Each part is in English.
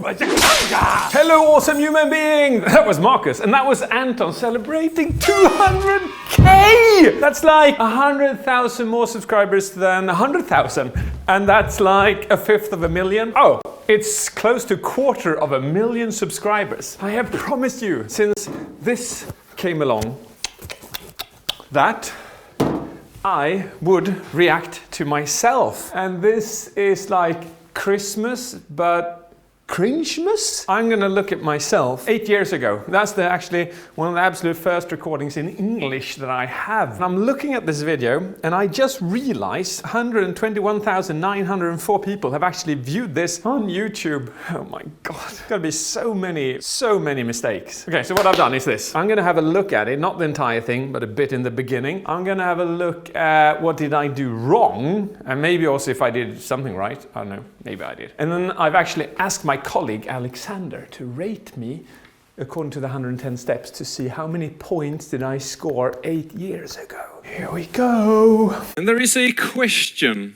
Hello, awesome human being! That was Marcus, and that was Anton celebrating 200K! That's like 100,000 more subscribers than 100,000. And that's like 1/5 of a million. Oh, it's close to 250,000 subscribers. I have promised you, since this came along, that I would react to myself. And this is like Christmas, but Cringemas? I'm gonna look at myself 8 years ago. That's actually one of the absolute first recordings in English that I have. And I'm looking at this video and I just realized 121,904 people have actually viewed this on YouTube. Oh my God, there's gonna be so many mistakes. Okay, so what I've done is this. I'm gonna have a look at it, not the entire thing, but a bit in the beginning. I'm gonna have a look at what did I do wrong, and maybe also if I did something right. I don't know, maybe I did. And then I've actually asked my colleague Alexander to rate me according to the 110 steps to see how many points did I score 8 years ago. Here we go. And there is a question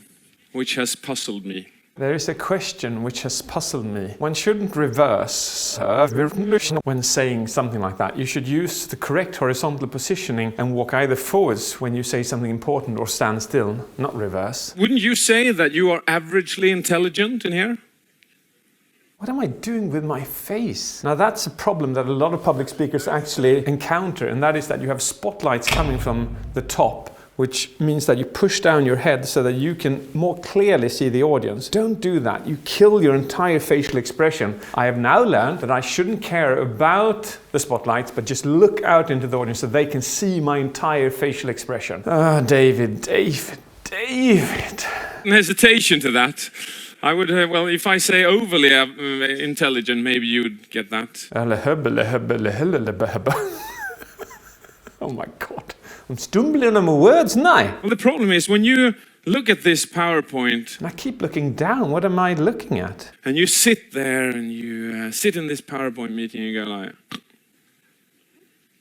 which has puzzled me. There is a question which has puzzled me. One shouldn't reverse when saying something like that. You should use the correct horizontal positioning and walk either forwards when you say something important or stand still, not reverse. Wouldn't you say that you are averagely intelligent in here? What am I doing with my face? Now that's a problem that a lot of public speakers actually encounter, and that is that you have spotlights coming from the top, which means that you push down your head so that you can more clearly see the audience. Don't do that. You kill your entire facial expression. I have now learned that I shouldn't care about the spotlights, but just look out into the audience so they can see my entire facial expression. Ah, David. An hesitation to that. I would, well, if I say overly intelligent, maybe you would get that. Oh my God. I'm stumbling on my words now. Well, the problem is when you look at this PowerPoint. And I keep looking down. What am I looking at? And you sit there and you sit in this PowerPoint meeting and you go like.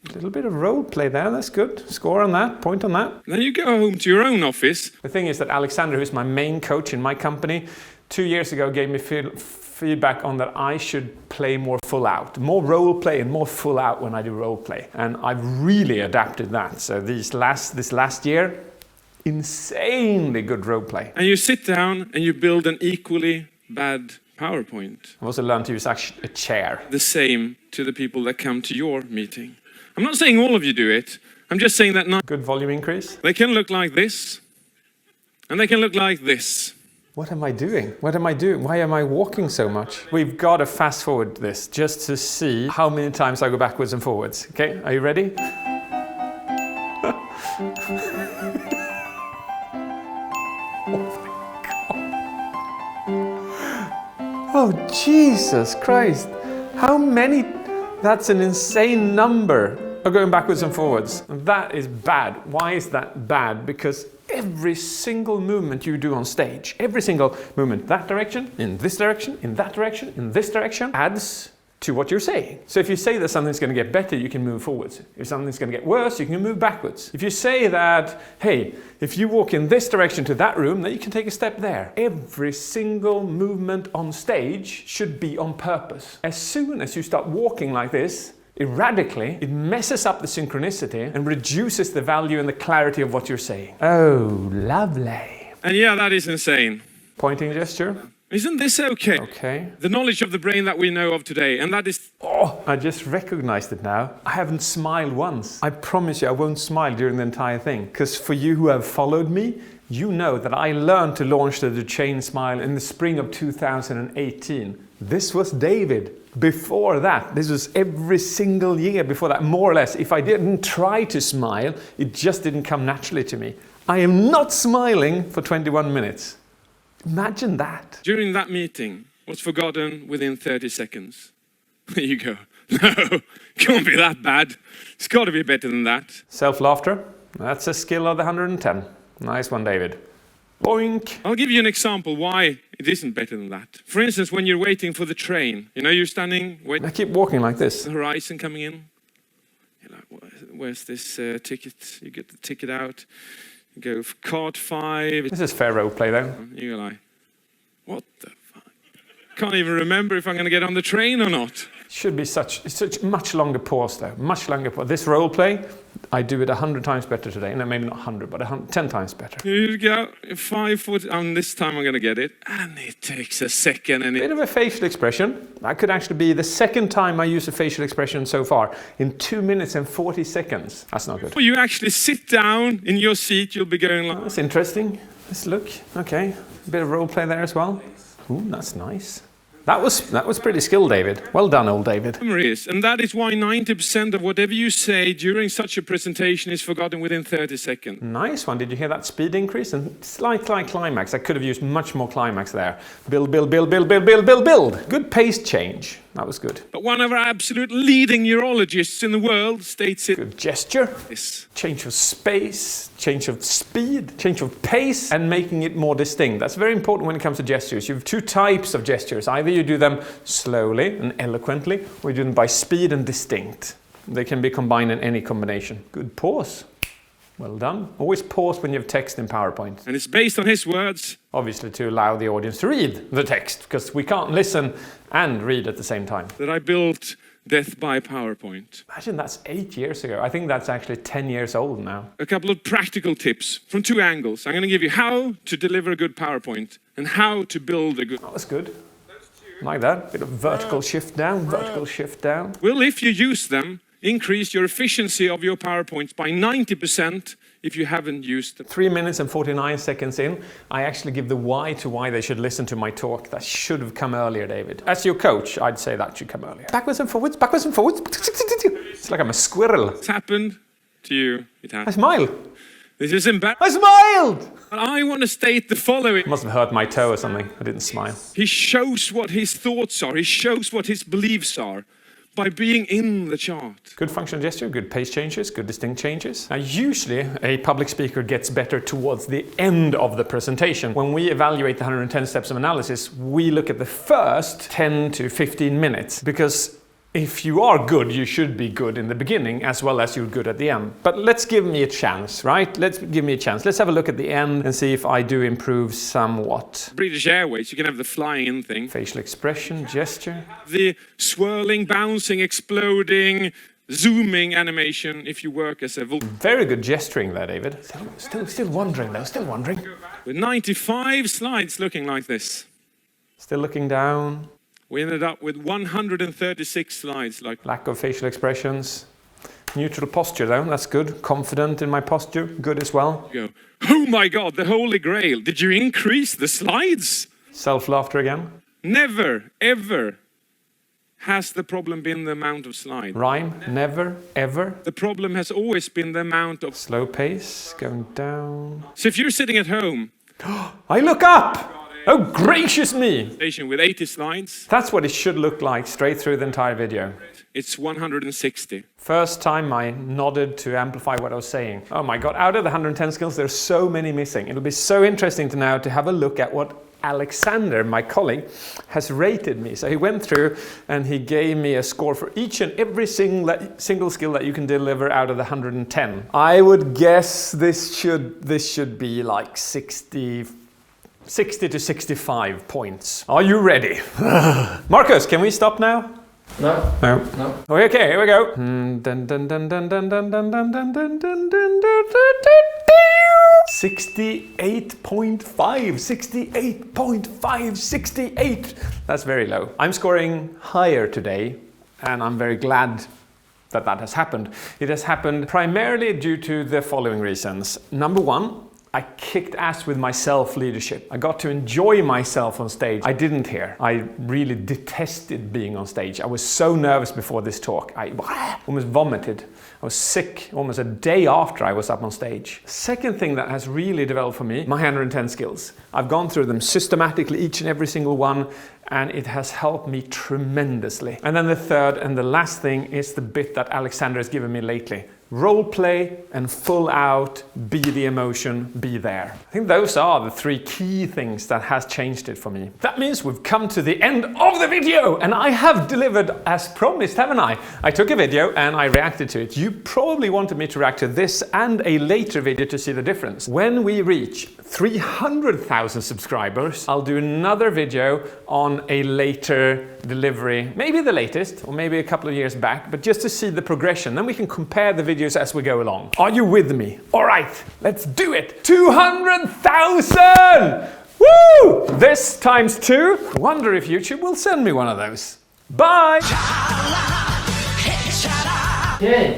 A little bit of role play there, that's good. Score on that, point on that. Then you go home to your own office. The thing is that Alexander, who's my main coach in my company, 2 years ago gave me feedback on that I should play more full out. More role play and more full out when I do role play. And I've really adapted that. So this last year, insanely good role play. And you sit down and you build an equally bad PowerPoint. I've also learned to use a chair. The same to the people that come to your meeting. I'm not saying all of you do it. I'm just saying that not. Good volume increase. They can look like this. And they can look like this. What am I doing? What am I doing? Why am I walking so much? We've got to fast forward this just to see how many times I go backwards and forwards. Okay, are you ready? Oh, Jesus Christ. How many? That's an insane number of going backwards and forwards. That is bad. Why is that bad? Because every single movement you do on stage, every single movement, that direction, in this direction, in that direction, in this direction, adds to what you're saying. So if you say that something's going to get better, you can move forwards. If something's going to get worse, you can move backwards. If you say that, hey, if you walk in this direction to that room, then you can take a step there. Every single movement on stage should be on purpose. As soon as you start walking like this, erratically, it messes up the synchronicity and reduces the value and the clarity of what you're saying. Oh, lovely. And yeah, that is insane. Pointing gesture. Isn't this okay? Okay. The knowledge of the brain that we know of today, and that is... Oh, I just recognized it now. I haven't smiled once. I promise you I won't smile during the entire thing. Because for you who have followed me, you know that I learned to launch the chain smile in the spring of 2018. This was David. Before that, this was every single year before that, more or less. If I didn't try to smile, it just didn't come naturally to me. I am not smiling for 21 minutes. Imagine that. During that meeting, was forgotten within 30 seconds. There you go. No, can't be that bad. It's got to be better than that. Self-laughter, that's a skill of the 110. Nice one, David. Boink. I'll give you an example why it isn't better than that. For instance, when you're waiting for the train, you know, you're standing, waiting. I keep walking like this. The horizon coming in. You're like, where's this ticket? You get the ticket out. You go card 5. This is fair role play, though. You're like, what the fuck? can't even remember if I'm going to get on the train or not. Should be such much longer pause though, much longer pause. This role play, I do it 100 times better today. No, maybe not 100, but 10 times better. Here you go, 5 foot, and this time I'm going to get it. And it takes a second. And Bit of a facial expression. That could actually be the second time I use a facial expression so far in 2 minutes and 40 seconds. That's not good. When you actually sit down in your seat, you'll be going like... That's interesting. Let's look. Okay, a bit of role play there as well. Ooh, that's nice. That was pretty skilled, David. Well done, old David. And that is why 90% of whatever you say during such a presentation is forgotten within 30 seconds. Nice one. Did you hear that speed increase? And slight climax. I could have used much more climax there. Build, build, build, build, build, build, build, build. Good pace change. That was good. But one of our absolute leading neurologists in the world states it. Good gesture. Yes. Change of space, change of speed, change of pace, and making it more distinct. That's very important when it comes to gestures. You have two types of gestures. Either you do them slowly and eloquently, or you do them by speed and distinct. They can be combined in any combination. Good pause. Well done. Always pause when you have text in PowerPoint. And it's based on his words. Obviously to allow the audience to read the text, because we can't listen and read at the same time. That I built Death by PowerPoint. Imagine that's 8 years ago. I think that's actually 10 years old now. A couple of practical tips from 2 angles. I'm going to give you how to deliver a good PowerPoint and how to build a good... That was good. Like that. Bit of vertical shift down, vertical shift down. Will, if you use them, increase your efficiency of your PowerPoints by 90% if you haven't used them. 3 minutes and 49 seconds in, I actually give the why to why they should listen to my talk. That should have come earlier, David. As your coach, I'd say that should come earlier. Backwards and forwards, backwards and forwards. It's like I'm a squirrel. It's happened to you. It has. I smile. This is embarrassing. I smiled! But I want to state the following. Must have hurt my toe or something. I didn't smile. He shows what his thoughts are. He shows what his beliefs are by being in the chart. Good functional gesture, good pace changes, good distinct changes. Now, usually a public speaker gets better towards the end of the presentation. When we evaluate the 110 steps of analysis, we look at the first 10 to 15 minutes, because if you are good, you should be good in the beginning as well as you're good at the end. But let's give me a chance, right? Let's give me a chance. Let's have a look at the end and see if I do improve somewhat. British Airways, you can have the flying in thing. Facial expression, gesture. The swirling, bouncing, exploding, zooming animation if you work as a... Very good gesturing there, David. Still wondering though, still wondering. With 95 slides looking like this. Still looking down. We ended up with 136 slides. Like lack of facial expressions. Neutral posture though, that's good. Confident in my posture, good as well. Go, oh my God, the Holy Grail. Did you increase the slides? Self-laughter again. Never, ever has the problem been the amount of slides. Rhyme, never, ever. The problem has always been the amount of... Slow pace, going down. So if you're sitting at home... I look up! Oh, gracious me! With 80 slides. That's what it should look like straight through the entire video. It's 160. First time I nodded to amplify what I was saying. Oh my God, out of the 110 skills, there's so many missing. It'll be so interesting to now to have a look at what Alexander, my colleague, has rated me. So he went through and he gave me a score for each and every single skill that you can deliver out of the 110. I would guess this should be like 60 to 65 points. Are you ready? Marcus, can we stop now? No. No. Okay, here we go. 68.5, 68. That's very low. I'm scoring higher today, and I'm very glad that that has happened. It has happened primarily due to the following reasons. Number one, I kicked ass with my self-leadership. I got to enjoy myself on stage. I didn't here. I really detested being on stage. I was so nervous before this talk. I almost vomited. I was sick almost a day after I was up on stage. Second thing that has really developed for me, my 110 skills. I've gone through them systematically, each and every single one, and it has helped me tremendously. And then the third and the last thing is the bit that Alexander has given me lately. role play, and full out be the emotion, be there. I think those are the 3 key things that has changed it for me. That means we've come to the end of the video, and I have delivered as promised, haven't I? I took a video and I reacted to it. You probably wanted me to react to this and a later video to see the difference. When we reach 300,000 subscribers, I'll do another video on a later delivery, maybe the latest, or maybe a couple of years back, but just to see the progression. Then we can compare the videos as we go along. Are you with me? All right, let's do it. 200,000! Woo! This times 2. Wonder if YouTube will send me one of those. Bye! Okay.